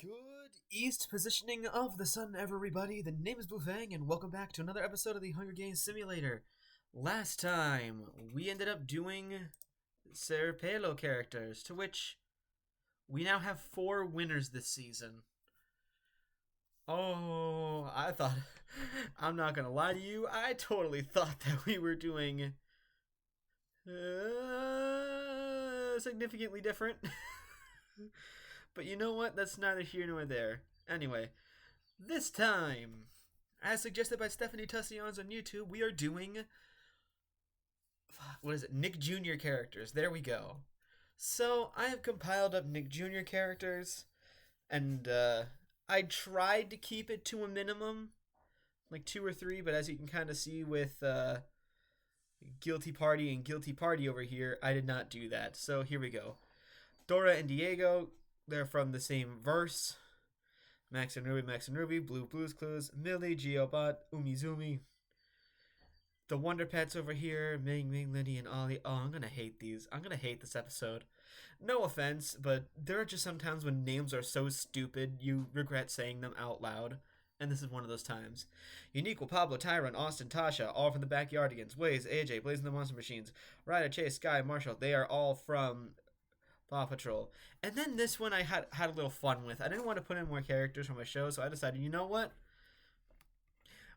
Good east positioning of the sun, everybody. The name is Bufang, and welcome back to another episode of the Hunger Games Simulator. Last time, we ended up doing Serpelo characters, to which we now have 4 winners this season. Oh, I'm not gonna lie to you, I totally thought that we were doing significantly different. But you know what? That's neither here nor there. Anyway, this time, as suggested by Stephanie Tussions on YouTube, we are doing Nick Jr. characters. There we go. So I have compiled up Nick Jr. characters, and I tried to keep it to a minimum, like 2 or 3. But as you can kind of see with Guilty Party and Guilty Party over here, I did not do that. So here we go. Dora and Diego. They're from the same verse. Max and Ruby, Blue Blues Clues, Millie, Geobot, Umizumi. The Wonder Pets over here, Ming, Lindy, and Ollie. Oh, I'm gonna hate these. I'm gonna hate this episode. No offense, but there are just some times when names are so stupid you regret saying them out loud. And this is one of those times. Unique, Pablo, Tyron, Austin, Tasha, all from the Backyardigans. Waze, AJ, Blazing the Monster Machines, Ryder, Chase, Sky, Marshall. They are all from Paw Patrol. And then this one I had a little fun with. I didn't want to put in more characters from my show, so I decided, you know what?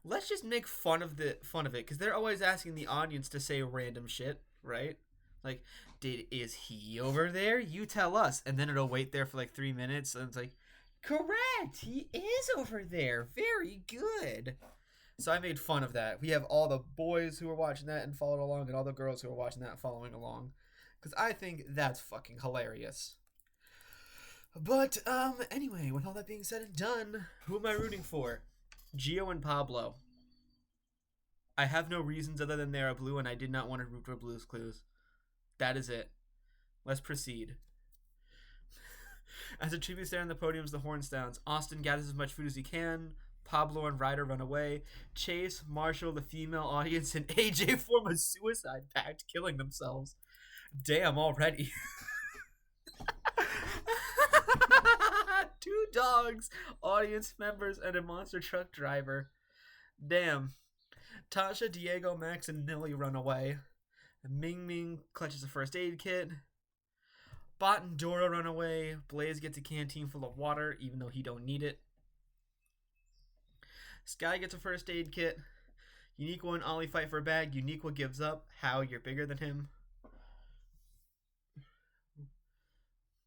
Let's just make fun of it, because they're always asking the audience to say random shit, right? Like, is he over there? You tell us. And then it'll wait there for like 3 minutes, and it's like, correct, he is over there. Very good. So I made fun of that. We have all the boys who are watching that and following along, and all the girls who are watching that and following along. Because I think that's fucking hilarious. But, anyway, with all that being said and done, who am I rooting for? Gio and Pablo. I have no reasons other than they are blue, and I did not want to root for Blue's Clues. That is it. Let's proceed. As a tribute there on the podiums, the horn sounds. Austin gathers as much food as he can. Pablo and Ryder run away. Chase, Marshall, the female audience, and AJ form a suicide pact, killing themselves. Damn, already. 2 dogs, audience members, and a monster truck driver. Damn. Tasha, Diego, Max, and Millie run away. Ming clutches a first aid kit. Bot and Dora run away. Blaze gets a canteen full of water, even though he don't need it. Sky gets a first aid kit. Uniqua and Ollie fight for a bag. Uniqua gives up. How? You're bigger than him.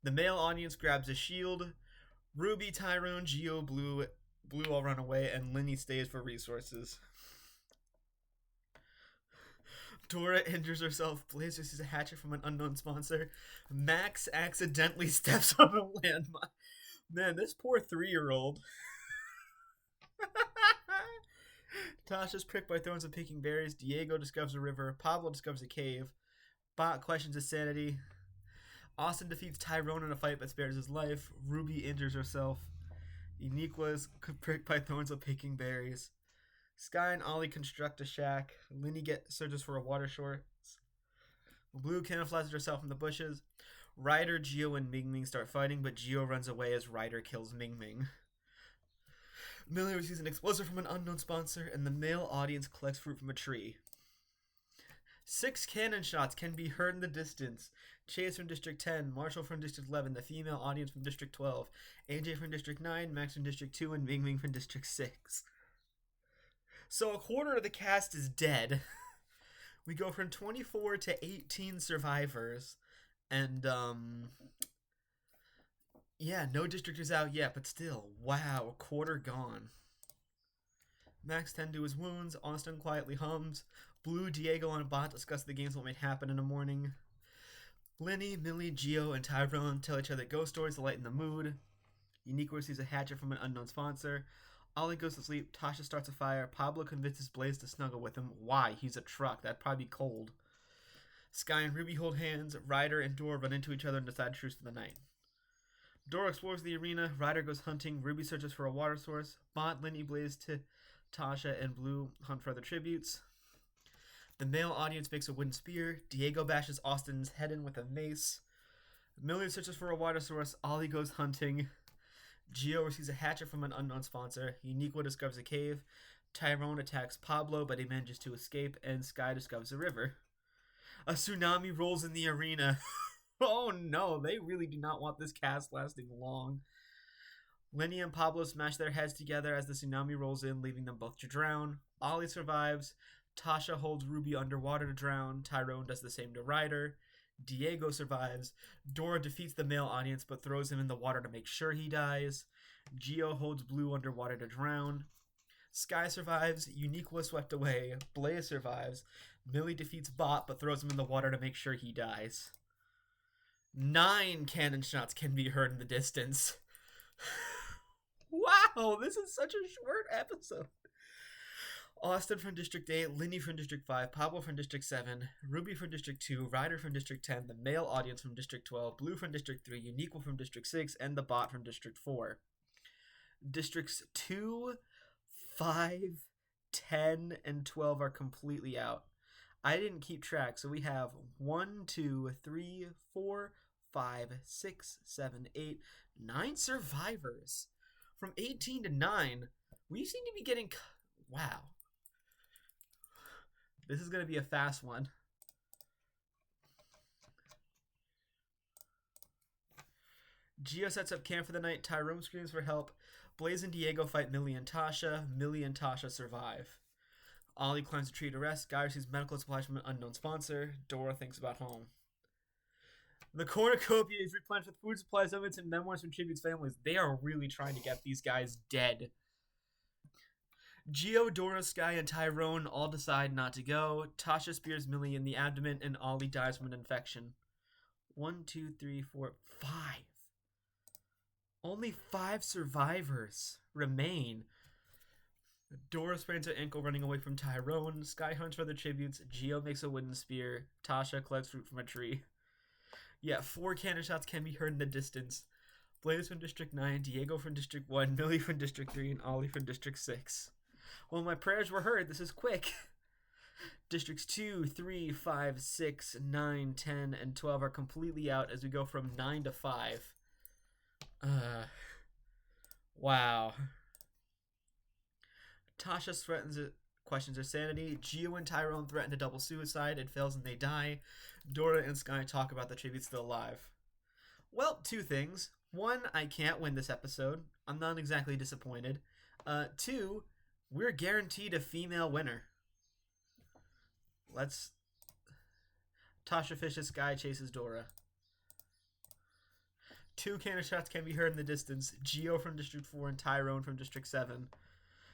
The male audience grabs a shield. Ruby, Tyrone, Geo, Blue all run away, and Linny stays for resources. Dora injures herself. Blaze receives a hatchet from an unknown sponsor. Max accidentally steps on a landmine. Man, this poor 3-year-old. Tasha's pricked by thorns and picking berries. Diego discovers a river. Pablo discovers a cave. Bot questions his sanity. Austin defeats Tyrone in a fight but spares his life. Ruby injures herself. Uniqua's pricked by thorns of picking berries. Sky and Ollie construct a shack. Linny searches for a water source. Blue camouflages herself in the bushes. Ryder, Gio, and Ming start fighting, but Gio runs away as Ryder kills Ming. Millie receives an explosive from an unknown sponsor, and the male audience collects fruit from a tree. 6 cannon shots can be heard in the distance. Chase from District 10, Marshall from District 11, the female audience from District 12, AJ from District 9, Max from District 2, and Ming from District 6. So a quarter of the cast is dead. We go from 24 to 18 survivors. And, yeah, no district is out yet, but still, wow, a quarter gone. Max tends to his wounds. Austin quietly hums. Blue, Diego, and Bot discuss the games what might happen in the morning. Linny, Millie, Gio, and Tyrone tell each other ghost stories to lighten the mood. Unique receives a hatchet from an unknown sponsor. Ollie goes to sleep. Tasha starts a fire. Pablo convinces Blaze to snuggle with him. Why? He's a truck. That'd probably be cold. Sky and Ruby hold hands. Ryder and Dora run into each other and decide truce for the night. Dora explores the arena. Ryder goes hunting. Ruby searches for a water source. Bot, Linny, Blaze, Tasha, and Blue hunt for other tributes. The male audience makes a wooden spear. Diego bashes Austin's head in with a mace. Millie searches for a water source. Ollie goes hunting. Gio receives a hatchet from an unknown sponsor. Uniqua discovers a cave. Tyrone attacks Pablo, but he manages to escape, and Sky discovers a river. A tsunami rolls in the arena. Oh no, they really do not want this cast lasting long. Lenny and Pablo smash their heads together as the tsunami rolls in, leaving them both to drown. Ollie survives. Tasha holds Ruby underwater to drown. Tyrone does the same to Ryder. Diego survives. Dora defeats the male audience but throws him in the water to make sure he dies. Gio holds Blue underwater to drown. Sky survives. Uniqua swept away. Blaze survives. Millie defeats Bot but throws him in the water to make sure he dies. 9 cannon shots can be heard in the distance. Wow, this is such a short episode. Austin from District 8, Linny from District 5, Pablo from District 7, Ruby from District 2, Ryder from District 10, the male audience from District 12, Blue from District 3, Uniqua from District 6, and the bot from District 4. Districts 2, 5, 10, and 12 are completely out. I didn't keep track, so we have 1, 2, 3, 4, 5, 6, 7, 8, 9 survivors. From 18 to 9, we seem to be getting... Wow. This is going to be a fast one. Gio sets up camp for the night. Tyrone screams for help. Blaze and Diego fight Millie and Tasha. Millie and Tasha survive. Ollie climbs a tree to rest. Guy receives medical supplies from an unknown sponsor. Dora thinks about home. The cornucopia is replenished with food supplies, evidence, and memoirs from tributes families. They are really trying to get these guys dead. Gio, Dora, Sky, and Tyrone all decide not to go. Tasha spears Millie in the abdomen, and Ollie dies from an infection. 1, 2, 3, 4, 5. Only 5 survivors remain. Dora sprains her ankle running away from Tyrone. Sky hunts for the tributes. Gio makes a wooden spear. Tasha collects fruit from a tree. Yeah, 4 cannon shots can be heard in the distance. Blaze from District 9, Diego from District 1, Millie from District 3, and Ollie from District 6. Well, my prayers were heard. This is quick. Districts 2, 3, 5, 6, 9, 10, and 12 are completely out as we go from 9 to 5. Wow. Tasha questions her sanity. Gio and Tyrone threaten to double suicide. It fails and they die. Dora and Sky talk about the tribute still alive. Well, 2 things. 1, I can't win this episode. I'm not exactly disappointed. 2, we're guaranteed a female winner. Tasha fishes Sky, chases Dora. 2 cannon shots can be heard in the distance. Gio from District 4 and Tyrone from District 7.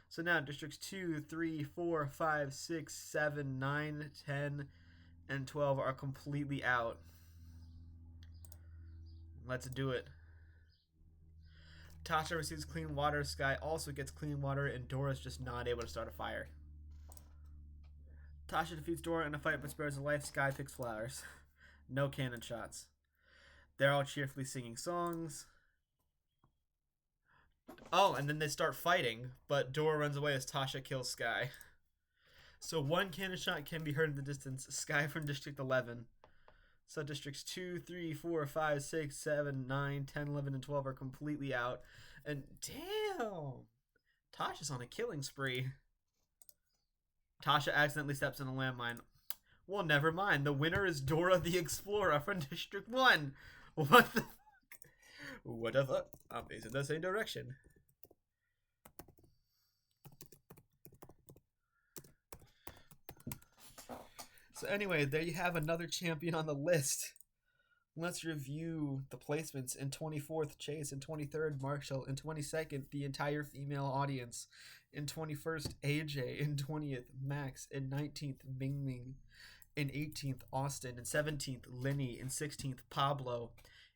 So now Districts 2, 3, 4, 5, 6, 7, 9, 10, and 12 are completely out. Let's do it. Tasha receives clean water. Sky also gets clean water, and Dora's just not able to start a fire. Tasha defeats Dora in a fight but spares her life. Sky picks flowers. No cannon shots. They're all cheerfully singing songs. Oh, and then they start fighting, but Dora runs away as Tasha kills Sky. So 1 cannon shot can be heard in the distance. Sky from District 11. So Districts 2, 3, 4, 5, 6, 7, 9, 10, 11, and 12 are completely out. And damn! Tasha's on a killing spree. Tasha accidentally steps in a landmine. Well, never mind. The winner is Dora the Explorer from District 1. What the fuck? What the fuck? I'm facing the same direction. So anyway, there you have another champion on the list. Let's review the placements. In 24th, Chase. In 23rd, Marshall. In 22nd, the entire female audience. In 21st, AJ. In 20th, Max. In 19th, Ming Ming. In 18th, Austin. In 17th, Lenny. In 16th, Pablo.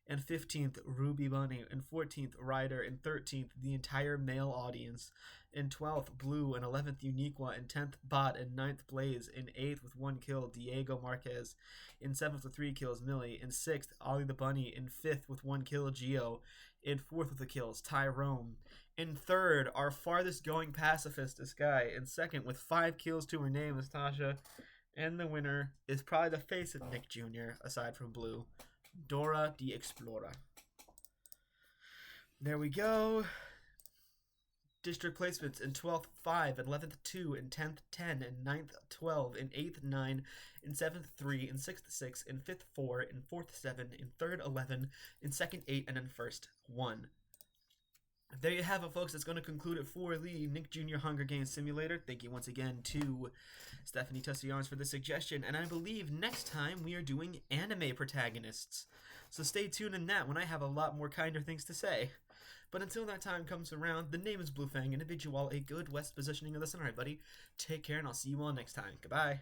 In 15th, Ruby Bunny. In 14th, Ryder. In 13th, the entire male audience. In 12th, Blue. In 11th, Uniqua. In 10th, Bot. In 9th, Blaze. In 8th, with 1 kill, Diego Marquez. In 7th, with 3 kills, Millie. In 6th, Ollie the Bunny. In 5th, with 1 kill, Gio. In 4th, with the kills, Tyrone. In 3rd, our farthest going pacifist is Sky. In 2nd, with 5 kills to her name, is Tasha. And the winner is probably the face of Nick Jr., aside from Blue. Dora the Explorer. There we go. District placements in 12th 5, 11th 2, in 10th 10, in 9th 12, in 8th 9, in 7th 3, in 6th 6, in 5th 4, in 4th 7, in 3rd 11, in 2nd 8, and in 1st 1. There you have it, folks. That's going to conclude it for the Nick Jr. Hunger Games Simulator. Thank you once again to Stephanie Tussey-Arns for the suggestion, and I believe next time we are doing anime protagonists. So stay tuned in that when I have a lot more kinder things to say. But until that time comes around, the name is Bluefang, and I bid you all a good west positioning of the sun. Alright, buddy. Take care, and I'll see you all next time. Goodbye.